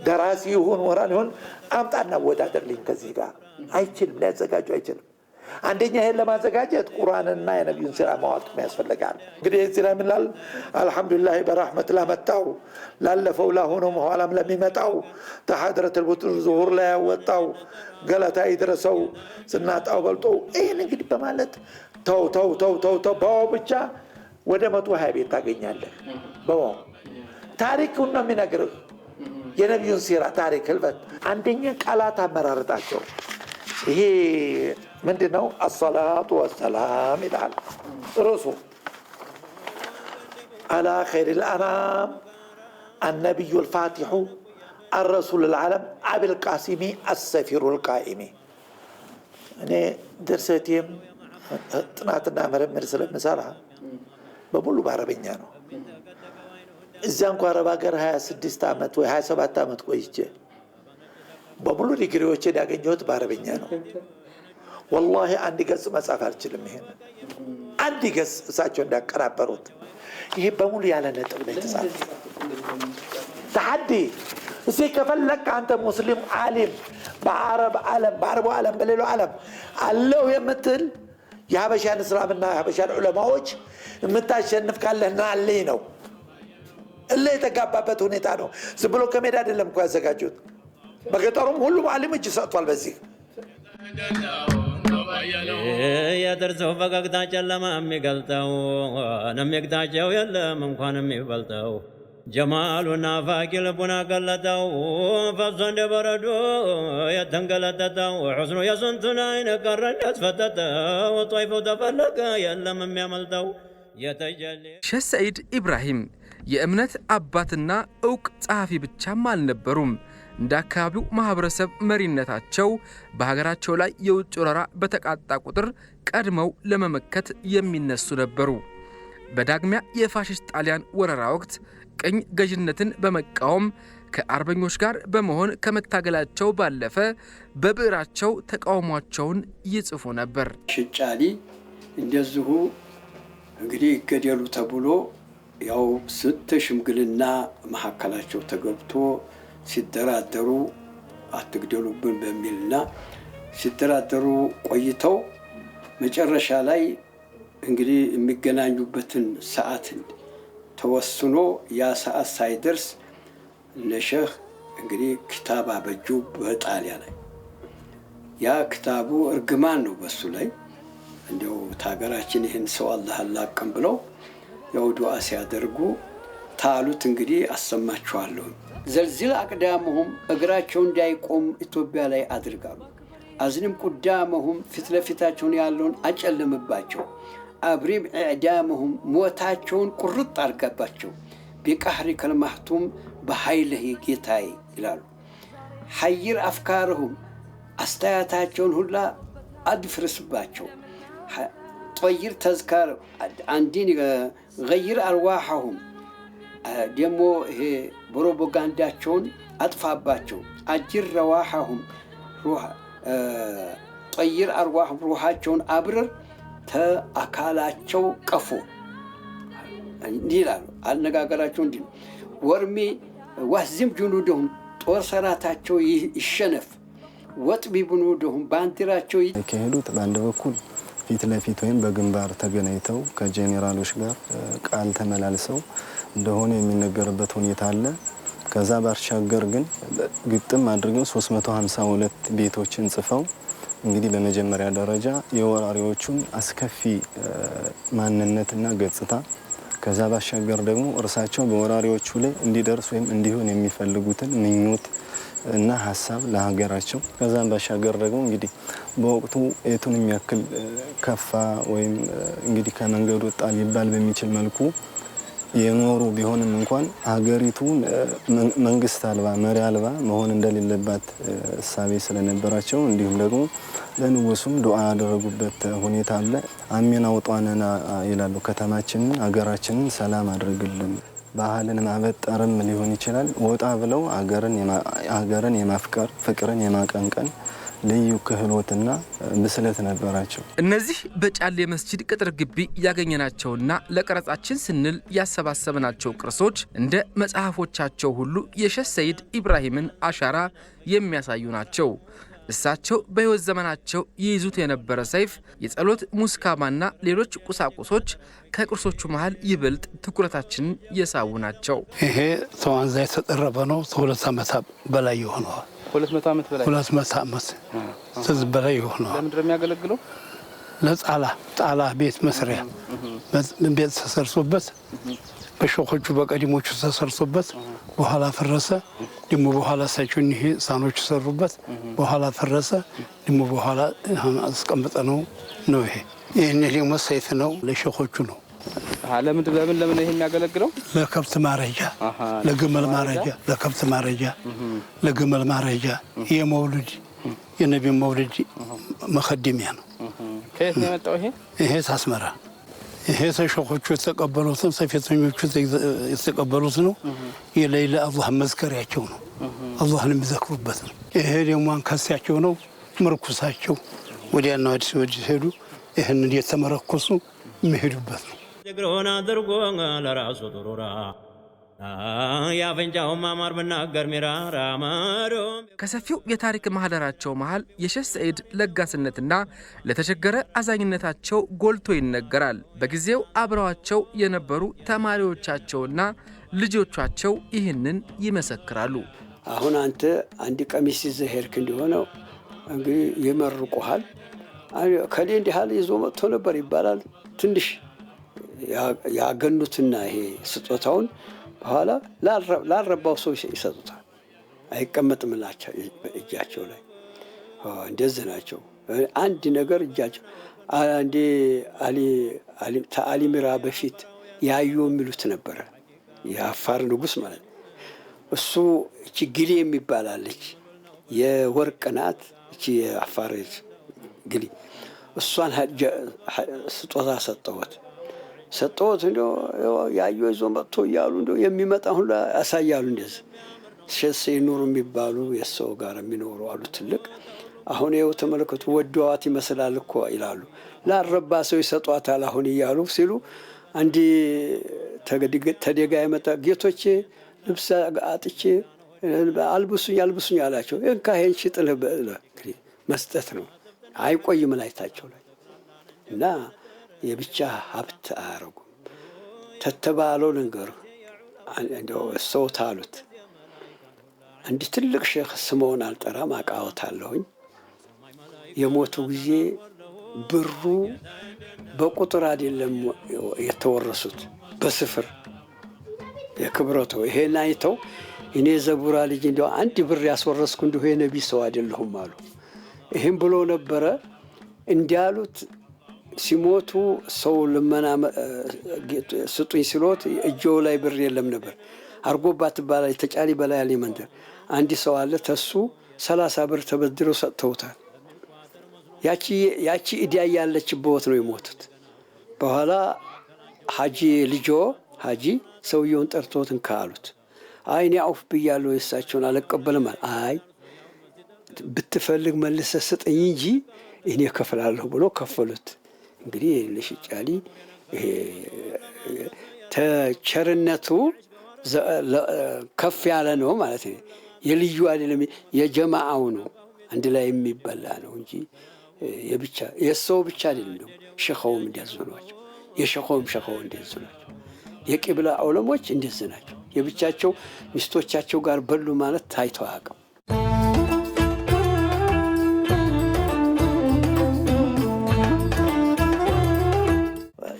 D: ደራሲ ይሁን ምሁራን ይሁን አምጣና ወዳደርልኝ ከዚህ ጋር አይችልም፣ ሊያዘጋጁ አይችልም። አንደኛ ይሄን ለማዘጋጀት ቁርአንና የነቢዩን ስራ ማወቅ ያስፈልጋል። እንግዲህ እዚህ ላይ ምን ላል አልহামዱሊላህ በረህመት ላመጣው ላለፈው ላሆነው ኋላም ለሚመጣው ተሐድረት البطر ዙሁር ላይ ያወጣው ገለታ ይድረሰው ስናጣው በልጦ ይሄን እንግዲህ በማለት ተው ባው ብቻ ወደ 120 ቤት ታገኛለህ። ባው ታሪኩን ነው የሚነግርህ የነቢዩን ሲራ ታሪክ ህልበት። አንደኛ ቃላት አመራረጣቸው ይሄ ምንድነው? الصلاة والسلام ይላል ርዕሱ على خير الأنام النبي الفاتح الرسول العالم أبي القاسم السفير القائم። እኔ ድርሰቴም ጥናትና ምርምር ስለምሰራ በሙሉ በአረበኛ ነው። እዚያ እንኳን አረብ ሀገር 26 ዓመት ወይ 27 ዓመት ቆይቼ በሙሉ ዲግሪዎችን ያገኘሁት በአረበኛ ነው። ወላሂ አንድ ገጽ መጻፍ አልችልም። ይሄን አንድ ገጽ እሳቸው እንዳቀናበሩት ይሄ በሙሉ ያለ ነጥብ ነው የተጻፈው። ተሐዲ እስቲ ከፈለክ አንተ ሙስሊም ዓሊም በአረቡ ዓለም በሌላው ዓለም አለው የምትል የሀበሻን እስላምና የሀበሻን ዑለማዎች የምታሸንፍ ካለህና አለኝ ነው። እለ የተጋባበት ሁኔታ ነው። ዝም ብሎ ከሜዳ አይደለም እኮ ያዘጋጁት። በገጠሩም ሁሉም ዓሊም እጅ ሰጥቷል። በዚህ
B: የጥርሰው ፈገግታ ጨለማ የሚገልጠው ነሚግታቸው የለም እንኳን የሚበልጠው ጀማሉና ፋቂ ልቡን አቀለጠው ፈሶ እንደ በረዶ የተንገለጠጠው ሕስኑ የስንቱን አይን ቀረ እንዳስፈጠጠው ጦይፈው ተፈለገ የለም የሚያመልጠው የተጀሌ
A: ሼህ ሰዒድ ኢብራሂም የእምነት አባትና ዕውቅ ጸሐፊ ብቻም አልነበሩም። እንደ አካባቢው ማህበረሰብ መሪነታቸው በሀገራቸው ላይ የውጭ ወረራ በተቃጣ ቁጥር ቀድመው ለመመከት የሚነሱ ነበሩ። በዳግሚያ የፋሽስት ጣሊያን ወረራ ወቅት ቅኝ ገዥነትን በመቃወም ከአርበኞች ጋር በመሆን ከመታገላቸው ባለፈ በብዕራቸው ተቃውሟቸውን ይጽፉ ነበር።
F: ሽጫሊ እንደዚሁ እንግዲህ ይገደሉ ተብሎ ያው ሽምግልና መካከላቸው ተገብቶ ሲደራደሩ አትግደሉብን በሚልና ሲደራደሩ ቆይተው መጨረሻ ላይ እንግዲህ የሚገናኙበትን ሰዓት ተወስኖ ያ ሰዓት ሳይደርስ ለሼህ እንግዲህ ክታብ አበጁ በጣሊያን ላይ። ያ ክታቡ እርግማን ነው በሱ ላይ እንደው ታገራችን ይህን ሰው አላህ አላቀም ብለው ያው ዱዓ ሲያደርጉ ታሉት እንግዲህ አሰማችኋለሁ። ዘልዝል አቅዳሙሁም እግራቸው እንዳይቆም ኢትዮጵያ ላይ አድርጋሉ። አዝንም ቁዳሙሁም ፊት ለፊታቸውን ያለውን አጨልምባቸው። አብሪም ኢዕዳሙሁም ሞታቸውን ቁርጥ አርጋባቸው። ቢቃህሪ ከልማህቱም በኃይልህ ጌታዬ ይላሉ። ሐይር አፍካርሁም አስተያየታቸውን ሁላ አድፍርስባቸው። ጠይር ተዝካር አንዲን ገይር አርዋሐሁም ደግሞ ይሄ ፕሮፓጋንዳቸውን አጥፋባቸው። አጅር ረዋሐሁም ጠይር አርዋሐሁም ሩሃቸውን አብረር ተአካላቸው ቀፎ እንዲህ ይላሉ። አነጋገራቸው እንዲህ ነው። ወርሚ ዋህዝም ጁኑደሁም ጦር ሰራታቸው ይሸነፍ። ወጥቢ ብኑደሁም ባንዲራቸው
C: ከሄዱት በአንድ በኩል ፊት ለፊት ወይም በግንባር ተገናኝተው ከጄኔራሎች ጋር ቃል ተመላልሰው እንደሆነ የሚነገርበት ሁኔታ አለ። ከዛ ባሻገር ግን ግጥም አድርገው 352 ቤቶችን ጽፈው እንግዲህ በመጀመሪያ ደረጃ የወራሪዎቹን አስከፊ ማንነትና ገጽታ ከዛ ባሻገር ደግሞ እርሳቸው በወራሪዎቹ ላይ እንዲደርስ ወይም እንዲሆን የሚፈልጉትን ምኞት እና ሐሳብ ለሀገራቸው ከዛም ባሻገር ደግሞ እንግዲህ በወቅቱ የቱን የሚያክል ከፋ ወይም እንግዲህ ከመንገዱ ወጣ ሊባል በሚችል መልኩ የኖሩ ቢሆንም እንኳን ሀገሪቱ መንግስት አልባ መሪ አልባ መሆን እንደሌለባት እሳቤ ስለነበራቸው እንዲሁም ደግሞ ለንጉሱም ዱዓ ያደረጉበት ሁኔታ አለ። አሜን አውጣነና ይላሉ። ከተማችንን ሀገራችንን ሰላም አድርግልን። ባህልን ማበጠርም ሊሆን ይችላል። ወጣ ብለው ሀገርን የማፍቀር ፍቅርን የማቀንቀን ልዩ ክህሎትና ምስለት ነበራቸው።
A: እነዚህ በጫሌ መስጂድ ቅጥር ግቢ ያገኘናቸውና ለቀረጻችን ስንል ያሰባሰብናቸው ቅርሶች እንደ መጽሐፎቻቸው ሁሉ የሼህ ሰዒድ ኢብራሂምን አሻራ የሚያሳዩ ናቸው። እሳቸው በሕይወት ዘመናቸው ይይዙት የነበረ ሰይፍ፣ የጸሎት ሙስካማና ሌሎች ቁሳቁሶች ከቅርሶቹ መሃል ይበልጥ ትኩረታችንን የሳቡ ናቸው።
E: ይሄ ተዋንዛ የተጠረበ ነው። 2 ዓመት በላይ ይሆነዋል።
A: 200 ዓመት በላይ
E: 200 ዓመት ተዝ በላይ ይሆነዋል።
A: ለምንድን ነው የሚያገለግለው?
E: ለጣላ ቤት መስሪያ ቤት ተሰርሶበት በሸኾቹ በቀዲሞቹ ተሰርሶበት በኋላ ፈረሰ። ደግሞ በኋላ እሳቸው እኒህ ሳኖች ሰሩበት። በኋላ ፈረሰ። ደግሞ በኋላ አስቀምጠ ነው ይሄ። ይህን ደግሞ ሰይፍ ነው፣ ለሸኾቹ ነው።
A: ለምን ይሄ የሚያገለግለው?
E: ለከብት ማረጃ፣ ለግመል ማረጃ፣ ለከብት ማረጃ፣ ለግመል ማረጃ። የመውልድ የነቢ መውልድ መኸደሚያ ነው።
A: ከየት ነው የመጣው ይሄ?
E: ይሄ አስመራ። ይሄ ሸኾቹ የተቀበሉትን ሰፌተኞቹ የተቀበሉት ነው። የሌላ አላህ መዝከሪያቸው ነው። አላህን የሚዘክሩበት ነው። ይሄ ደግሞ አንካሳቸው ነው፣ ምርኩሳቸው። ወዲያና ወዲህ ሄዱ። ይህን የተመረኮሱ የሚሄዱበት ነው።
B: ذكرون أدركون لرأس ضرورا ያፈንጫው ማማር ብናገር ሚራራ ማዶ
A: ከሰፊው የታሪክ ማህደራቸው መሃል የሼህ ሰዒድ ለጋስነትና ለተቸገረ አዛኝነታቸው ጎልቶ ይነገራል። በጊዜው አብረዋቸው የነበሩ ተማሪዎቻቸውና ልጆቻቸው ይህንን ይመሰክራሉ።
F: አሁን አንተ አንድ ቀሚስ ይዘህ ሄድክ እንደሆነ እንግዲህ ይመርቁሃል። ከሌ እንዲህ ያለ ይዞ መጥቶ ነበር ይባላል። ትንሽ ያገኑትና ይሄ ስጦታውን በኋላ ላልረባው ሰው ይሰጡታል። አይቀመጥምላቸው እጃቸው ላይ እንደዚህ ናቸው። አንድ ነገር እጃቸው አንዴ ተአሊሚራ በፊት ያዩ የሚሉት ነበረ። የአፋር ንጉሥ ማለት ነው። እሱ እቺ ግሌ የሚባላለች የወርቅ ናት። እቺ የአፋር ግሌ እሷን ስጦታ ሰጠሁት እንደው ያዩ ይዞ መጥቶ እያሉ እንደው የሚመጣ ሁሉ ያሳያሉ። እንደዚህ ሼህ ሰዒድ ኑር የሚባሉ የሰው ጋር የሚኖሩ አሉ ትልቅ። አሁን ይኸው ተመልከቱ ወደዋት ይመስላል እኮ ይላሉ። ላልረባ ሰው ይሰጧታል አሁን እያሉ ሲሉ አንዲ ተደጋ የመጣ ጌቶቼ ልብስ አጥቼ አልብሱኝ አላቸው። እንካ ይሄን ሽጥልህ መስጠት ነው። አይቆይም ላይታቸው ላይ እና የብቻ ሀብት አያረጉም። ተተባለው ልንገሩ እንደው ሰው ታሉት አንድ ትልቅ ሼህ ስመውን አልጠራም አቃወታለሁኝ። የሞቱ ጊዜ ብሩ በቁጥር አይደለም የተወረሱት በስፍር የክብረቱ ይሄን አይተው እኔ ዘቡራ ልጅ እንደው አንድ ብር ያስወረስኩ እንደው የነቢ ሰው አይደለሁም አሉ። ይሄን ብሎ ነበረ እንዲያሉት ሲሞቱ ሰው ልመና ስጡኝ ሲሎት እጆው ላይ ብር የለም ነበር። አርጎባት ባላ ተጫሊ በላይ ያለ መንደር አንድ ሰው አለ ተሱ 30 ብር ተበድረው ሰጥተውታል። ያቺ ኢዲያ ያለችበት ነው የሞቱት። በኋላ ሐጂ ልጆ ሐጂ ሰውየውን ጠርቶትን ካሉት አይ እኔ አውፍ ብያለሁ የሳቸውን አልቀበልም። አይ ብትፈልግ መልሰህ ስጠኝ እንጂ እኔ ከፍላለሁ ብሎ ከፈሉት። እንግዲህ ለሽጫሊ ተቸርነቱ ከፍ ያለ ነው ማለት ነው። የልዩ አይደለም የጀማዓው ነው አንድ ላይ የሚበላ ነው እንጂ የብቻ የሰው ብቻ አይደለም። ሸኸውም እንደዚህ ናቸው። የሸኸውም እንደዚህ ናቸው። የቂብላ ዑለሞች እንደዚህ ናቸው። የብቻቸው ሚስቶቻቸው ጋር በሉ ማለት ታይቶ አያውቅም።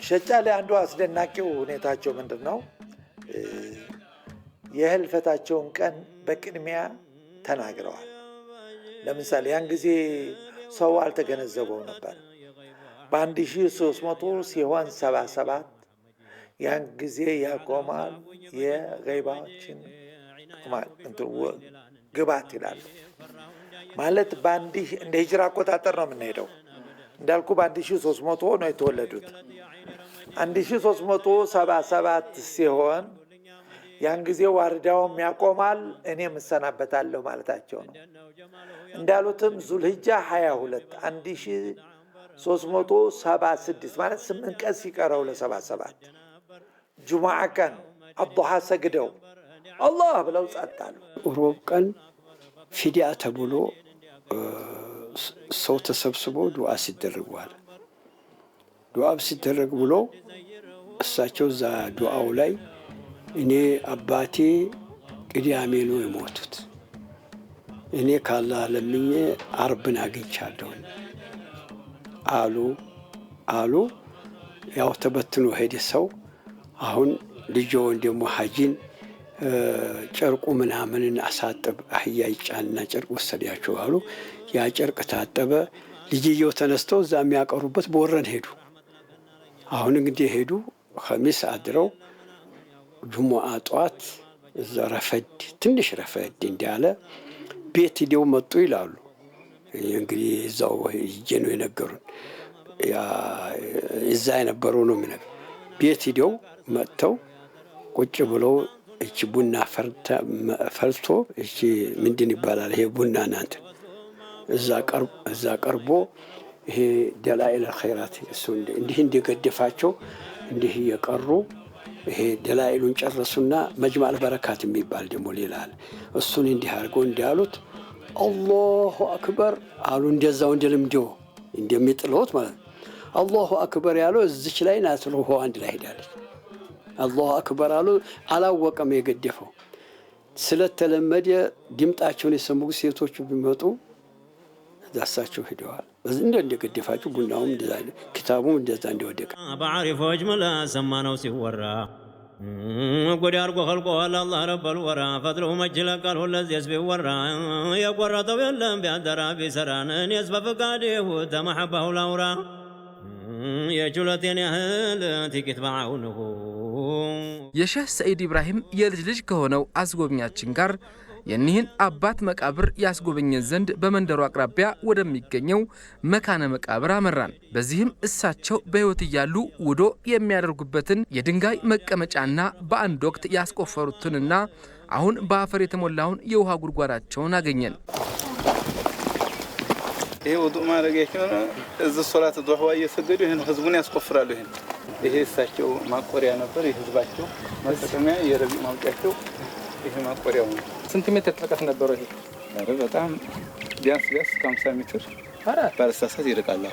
D: ሸጫሌ አንዱ አስደናቂው ሁኔታቸው ምንድን ነው? የህልፈታቸውን ቀን በቅድሚያ ተናግረዋል። ለምሳሌ ያን ጊዜ ሰው አልተገነዘበው ነበር። በ1300 ሲሆን 77 ያን ጊዜ ያቆማል የገይባዎችን ግባት ይላሉ። ማለት እንደ ሂጅራ አቆጣጠር ነው የምንሄደው። እንዳልኩ በ1300 ነው የተወለዱት። 1377 ሲሆን ያን ጊዜ ዋርዳውም ያቆማል እኔም እሰናበታለሁ ማለታቸው ነው። እንዳሉትም ዙልሂጃ 22 1376 ማለት 8 ቀን ሲቀረው ለ77 ጁሙዓ ቀን አዱሃ ሰግደው አላህ ብለው ጸጣሉ።
F: ሮብ ቀን ፊዲያ ተብሎ ሰው ተሰብስቦ ዱዓ ሲደረጓል። ዱዓ ሲደረግ ብሎ እሳቸው እዛ ዱዓው ላይ እኔ አባቴ ቅዳሜ ነው የሞቱት፣ እኔ ካላህ ለምኜ አርብን አግኝቻለሁ አሉ። ያው ተበትኖ ሄደ ሰው። አሁን ልጆውን ደግሞ ሐጂን ጨርቁ ምናምንን አሳጠብ አህያ ይጫንና ጨርቅ ወሰዳቸው አሉ። ያ ጨርቅ ታጠበ። ልጅየው ተነስተው እዛ የሚያቀሩበት በወረን ሄዱ። አሁን እንግዲህ ሄዱ። ኸሚስ አድረው ጁሙዓ ጧት እዛ ትንሽ ረፈድ እንዳለ ቤት ሂደው መጡ ይላሉ። እንግዲህ እዛው ሂጄ ነው የነገሩን። እዛ የነበረው ነው የሚነገር። ቤት ሂደው መጥተው ቁጭ ብለው እቺ ቡና ፈልቶ እቺ ምንድን ይባላል ይሄ ቡና እናንተ እዛ ቀርቦ ይሄ ደላኢል ኸይራት እሱ እንዲህ እንደገደፋቸው እንዲህ እየቀሩ ይሄ ደላኢሉን ጨረሱና መጅማዕ በረካት የሚባል ደግሞ ሌላ አለ። እሱን እንዲህ አድርገው እንዲያሉት አላሁ አክበር አሉ። እንደዛው እንደ ልምዴው እንደሚጥለውት ማለት ነው። አላሁ አክበር ያለው እዚች ላይ ናት። ሩሆ አንድ ላይ ሄዳለች። አላሁ አክበር አሉ። አላወቀም የገደፈው ስለተለመደ ድምጣቸውን የሰሙ ሴቶቹ ቢመጡ ዳሳቸው ሄደዋል። እንደገደፋቸው ቡናውም እንደዛ ኪታቡም እንደዛ እንደወደቀ
B: بعرفوج ملا سمانو سورا قد أرجو خلقه الله رب الورى فضله مجل قاله الذي يسبي ورا يا قرة طويل بأدرى بسران يسبى فقاده وتمحبه لورا يا جلتين يا هل تكت معونه
A: የሼህ ሰዒድ ኢብራሂም የልጅ ልጅ ከሆነው አስጎብኛችን ጋር የኒህን አባት መቃብር ያስጎበኘን ዘንድ በመንደሩ አቅራቢያ ወደሚገኘው መካነ መቃብር አመራን። በዚህም እሳቸው በሕይወት እያሉ ውዶ የሚያደርጉበትን የድንጋይ መቀመጫና በአንድ ወቅት ያስቆፈሩትንና አሁን በአፈር የተሞላውን የውሃ ጉድጓዳቸውን አገኘን።
H: ይሄ ውዱእ ማድረጊያቸው ነው። እዚህ ሶላት ዱዓ እየሰገዱ ይሄን ህዝቡን ያስቆፍራሉ። ይሄ እሳቸው ማቆሪያ ነበር። የህዝባቸው መጠቀሚያ የረቢዕ ማውጫቸው ይሄ ማቆሪያው ነው።
A: ስንት ሜትር ጥልቀት ነበረው ይሄ?
H: በጣም ቢያንስ 50 ሜትር ባለሳሳት ይርቃል።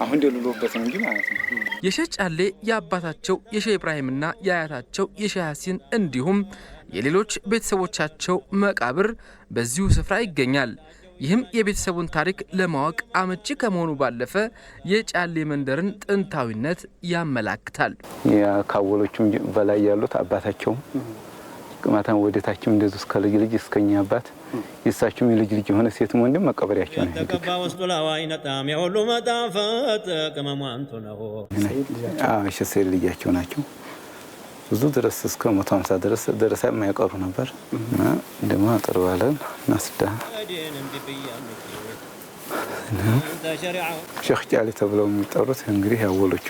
H: አሁን ደልሎበት ነው እንጂ ማለት ነው።
A: የሼህ ጫሌ የአባታቸው የሼህ ኢብራሂምና የአያታቸው የሼህ ያሲን እንዲሁም የሌሎች ቤተሰቦቻቸው መቃብር በዚሁ ስፍራ ይገኛል። ይህም የቤተሰቡን ታሪክ ለማወቅ አመቺ ከመሆኑ ባለፈ የጫሌ መንደርን ጥንታዊነት ያመላክታል።
H: የካወሎቹም በላይ ያሉት አባታቸው ማታም ወደታችም እንደዚህ እስከ ልጅ ልጅ እስከኛ አባት የሳቸውም የልጅ ልጅ የሆነ ሴትም ወንድም መቀበሪያቸው ነው።
B: ተከባ ወስጡ ለዋይነታም የሁሉ መጣፈጥ ከመሟንቱ ነው።
H: እሺ ሰይድ ልጃቸው ናቸው። ብዙ ድረስ እስከ 150 ድረስ ደረሳ የማይቀሩ ነበር እና ደግሞ አጥርባለን ናስዳ ሼህ ጫሌ ተብለው የሚጠሩት እንግዲህ ያወሎቹ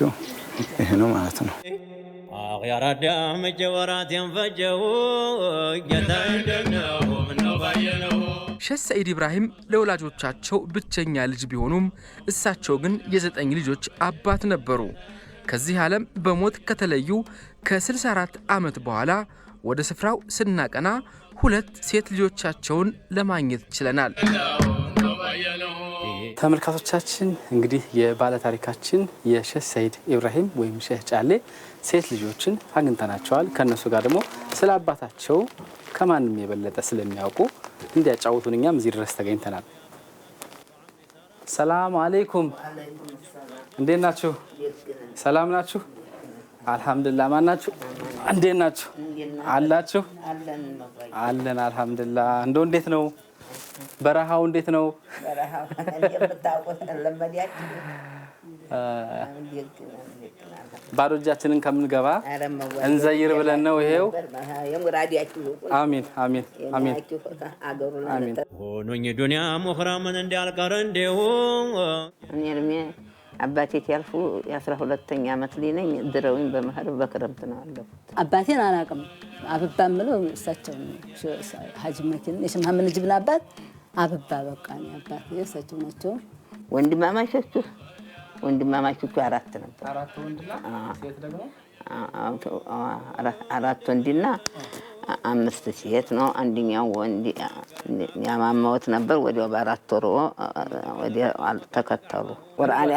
H: ይሄ ነው ማለት ነው።
B: يا ردام الجورات ينفجوا يتعدنوا من نباينه
A: ሼህ ሰዒድ ኢብራሂም ለወላጆቻቸው ብቸኛ ልጅ ቢሆኑም እሳቸው ግን የ9 ልጆች አባት ነበሩ። ከዚህ ዓለም በሞት ከተለዩ ከ64 ዓመት በኋላ ወደ ስፍራው ስናቀና 2 ሴት ልጆቻቸውን ለማግኘት ችለናል። ተመልካቾቻችን እንግዲህ የባለ ታሪካችን የሼህ ሰዒድ ኢብራሂም ወይም ሼህ ጫሌ ሴት ልጆችን አግኝተናቸዋል። ከነሱ ጋር ደግሞ ስለ አባታቸው ከማንም የበለጠ ስለሚያውቁ እንዲያጫውቱን እኛም እዚህ ድረስ ተገኝተናል። ሰላም አለይኩም። እንዴት ናችሁ? ሰላም ናችሁ? አልহামዱሊላህ። ማን ናችሁ? እንዴት ናችሁ? አላችሁ? አለን አልহামዱሊላህ። እንደው እንዴት ነው በረሃው? እንዴት ነው
I: በረሃው? እንደምታውቁት ለመዲያችን
A: ባዶ እጃችንን ከምንገባ እንዘይር ብለን ነው። ይሄው አሚን አሚን አሚን አሚን።
B: ሆኖኝ ዱንያ ሙኽራ ምን እንዳልቀረ እንደው
I: እኔ እድሜ አባቴ ያልፉ የ12ኛ ዓመት ላይ ነኝ። ድረውኝ በመኸር በክረምት ነው አለፉት።
J: አባቴን አላውቅም። አብባ ምለው እሳቸው ሀጂ መኪን የሼህ መሐመድ ነጅብን አባት አብባ በቃ ነው አባት እሳቸው ናቸው። ወንድማማቾቹ 4 ነበር።
A: 4 ወንድና ሴት ደግሞ
I: አራት ወንድና 5 ሴት ነው። አንደኛው ወንድ ያማማውት ነበር። ወዲያው በ4 ወር ወዲያው ተከተሉ። ቁርአን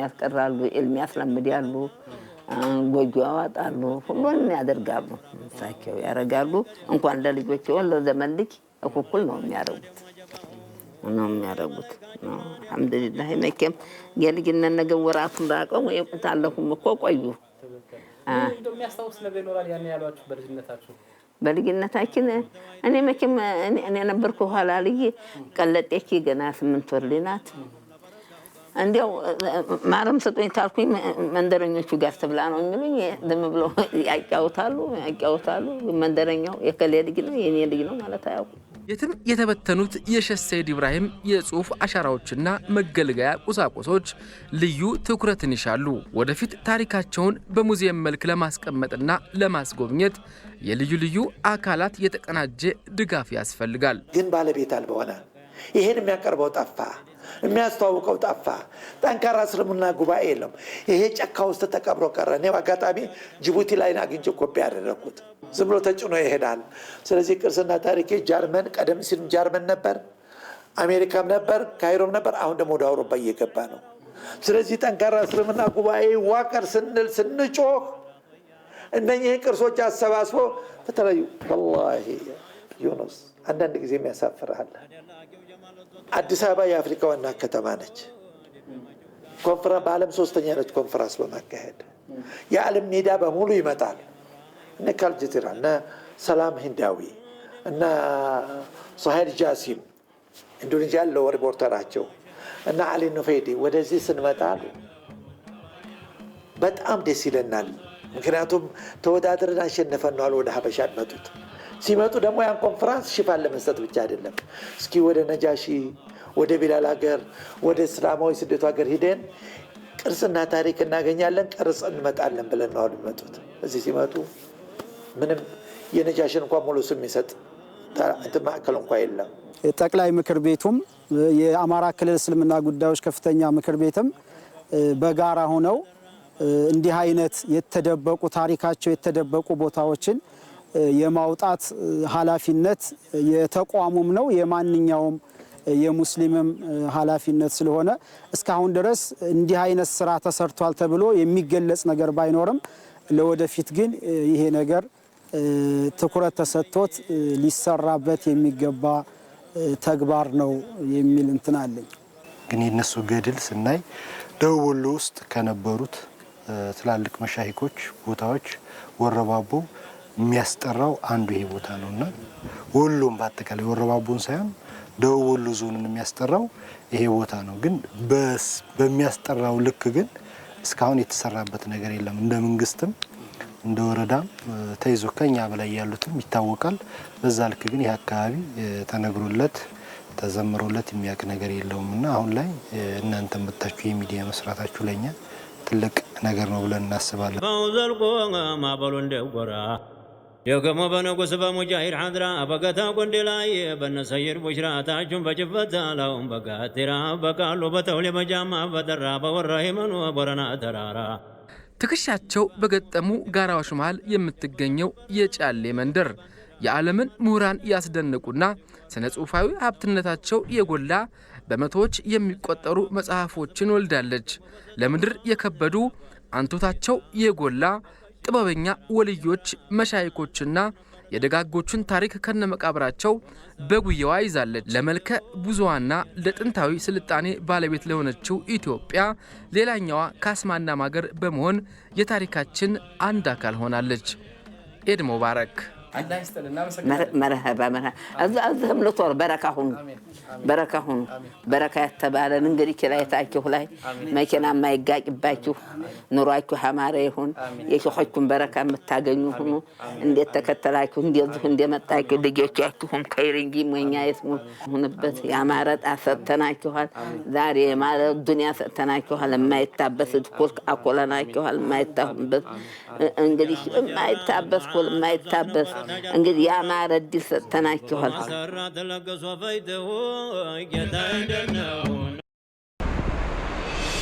I: ያስቀራሉ፣ ኢልም ያስለምዳሉ፣ ጎጆ ያወጣሉ፣ ሁሉን ያደርጋሉ። እሳቸው ያረጋሉ። እንኳን ለልጆች ለዘመን ልጅ እኩል ነው የሚያረጉት አልሐምዱሊላህ። መቼም የልጅነት ነገር ወራቱን ራቀው ታለፉም እኮ ቆዩ።
A: እንደሚያስታውስ ነገር ይኖራል ያን ያሏችሁ በልጅነታችሁ?
I: በልጅነታችን እኔ መቼም እኔ ነበርኩ ኋላ ልጅ ቀለጤች ገና 8 ወር ናት። እንዲያው ማረም ሰጦኝ ታልኩኝ መንደረኞቹ ጋር ተብላ ነው የሚሉኝ። ዝም ብለው ያጫውታሉ። መንደረኛው የከሌ ልጅ ነው የኔ ልጅ ነው ማለት አያውቁም።
A: የትም የተበተኑት የሼህ ሰዒድ ኢብራሂም የጽሑፍ አሻራዎችና መገልገያ ቁሳቁሶች ልዩ ትኩረትን ይሻሉ። ወደፊት ታሪካቸውን በሙዚየም መልክ ለማስቀመጥና ለማስጎብኘት የልዩ ልዩ አካላት የተቀናጀ ድጋፍ ያስፈልጋል።
D: ግን ባለቤት አልባ ሆነ። ይሄን የሚያቀርበው ጠፋ። የሚያስተዋውቀው ጠፋ። ጠንካራ እስልምና ጉባኤ የለም። ይሄ ጫካ ውስጥ ተቀብሮ ቀረ። እኔ በአጋጣሚ ጅቡቲ ላይ አግኝቼ ኮፒ ያደረኩት ዝም ብሎ ተጭኖ ይሄዳል። ስለዚህ ቅርስና ታሪኬ ጀርመን፣ ቀደም ሲል ጀርመን ነበር፣ አሜሪካም ነበር፣ ካይሮም ነበር። አሁን ደግሞ ወደ አውሮፓ እየገባ ነው። ስለዚህ ጠንካራ እስልምና ጉባኤ ዋቀር ስንል ስንጮህ እነኚህ ቅርሶች አሰባስቦ በተለያዩ ወላሂ ዩኑስ አንዳንድ ጊዜ የሚያሳፍርሃል። አዲስ አበባ የአፍሪካ ዋና ከተማ ነች። በዓለም 3ኛ ነች ኮንፈረንስ በማካሄድ የዓለም ሜዳ በሙሉ ይመጣል። እነ ካልጀዚራ እነ ሰላም ሂንዳዊ እነ ሶሄል ጃሲም ኢንዶኔዥያ ያለው ሪፖርተራቸው እና አሊ ኑፌዲ ወደዚህ ስንመጣ በጣም ደስ ይለናል። ምክንያቱም ተወዳድረን አሸነፈን ነው ወደ ሀበሻ መጡት። ሲመጡ ደግሞ ያን ኮንፈረንስ ሽፋን ለመስጠት ብቻ አይደለም። እስኪ ወደ ነጃሺ፣ ወደ ቢላል ሀገር፣ ወደ እስላማዊ ስደቱ ሀገር ሂደን ቅርስና ታሪክ እናገኛለን፣ ቅርጽ እንመጣለን ብለን ነው የሚመጡት። እዚህ ሲመጡ ምንም የነጃሽን እንኳን ሙሉ ስም የሚሰጥ ማዕከል እንኳን የለም።
K: ጠቅላይ ምክር ቤቱም የአማራ ክልል እስልምና ጉዳዮች ከፍተኛ ምክር ቤትም በጋራ ሆነው እንዲህ አይነት የተደበቁ ታሪካቸው የተደበቁ ቦታዎችን የማውጣት ኃላፊነት የተቋሙም ነው የማንኛውም የሙስሊምም ኃላፊነት ስለሆነ እስካሁን ድረስ እንዲህ አይነት ስራ ተሰርቷል ተብሎ የሚገለጽ ነገር ባይኖርም ለወደፊት ግን ይሄ ነገር ትኩረት ተሰጥቶት ሊሰራበት የሚገባ ተግባር ነው የሚል እንትን አለኝ።
C: ግን የነሱ ገድል ስናይ ደቡብ ወሎ ውስጥ ከነበሩት ትላልቅ መሻሂኮች ቦታዎች ወረባቦ የሚያስጠራው አንዱ ይሄ ቦታ ነውና ወሎም በአጠቃላይ ወረባቦን ሳይሆን ደቡብ ወሎ ዞንን የሚያስጠራው ይሄ ቦታ ነው። ግን በሚያስጠራው ልክ ግን እስካሁን የተሰራበት ነገር የለም። እንደ መንግስትም እንደ ወረዳም ተይዞ ከኛ በላይ ያሉትም ይታወቃል። በዛ ልክ ግን ይህ አካባቢ ተነግሮለት ተዘምሮለት የሚያውቅ ነገር የለውምና አሁን ላይ እናንተ መጣችሁ የሚዲያ መስራታችሁ ለኛ ትልቅ ነገር ነው ብለን እናስባለን።
B: ፈውዘልቆ ማበሉ እንደጎራ የከሞ በነጉስ በሙጃሂድ ሐድራ በገታ ጎንዴ ላይ በነሰይድ ቡሽራ ታቹን በጭፈት ላውን በጋቴራ በቃሉ በተውሌ በጃማ በጠራ በወራሂመኑ ቦረና ተራራ
A: ትከሻቸው በገጠሙ ጋራዎች መሃል የምትገኘው የጫሌ መንደር የዓለምን ምሁራን ያስደነቁና ስነ ጽሑፋዊ ሀብትነታቸው የጎላ በመቶዎች የሚቆጠሩ መጽሐፎችን ወልዳለች። ለምድር የከበዱ አንቱታቸው የጎላ ጥበበኛ ወልዮች መሻይኮችና የደጋጎቹን ታሪክ ከነመቃብራቸው በጉያዋ ይዛለች። ለመልከ ብዙዋና ለጥንታዊ ስልጣኔ ባለቤት ለሆነችው ኢትዮጵያ ሌላኛዋ ካስማና ማገር በመሆን የታሪካችን አንድ አካል ሆናለች። ኢድ ሙባረክ።
I: መርሀባ እዚህም ልትወር በረካ ሁኑ በረካ ያተባለን እንግዲህ ኪራይታችሁ ላይ መኪና የማይጋጭባችሁ ኑሯችሁ አማረ ይሁን። የሸኾቹን በረካ የምታገኙ ሁኑ። እንዴት ተከተላችሁ እንደዚሁ እንደመጣችሁ ልጆቻችሁም ከይርንጂ ሞኛ የስሙ ሁንበት ያማረ ዕጣ ሰጥተናችኋል። ዛሬ ማለት ዱንያ ሰጥተናችኋል። የማይታበስ እድኩል አኮለናችኋል። የማይታበስ እንግዲህ የማይታበስ ኩል የማይታበስ እንግዲህ ያማረ እድል ሰጥተናችኋል።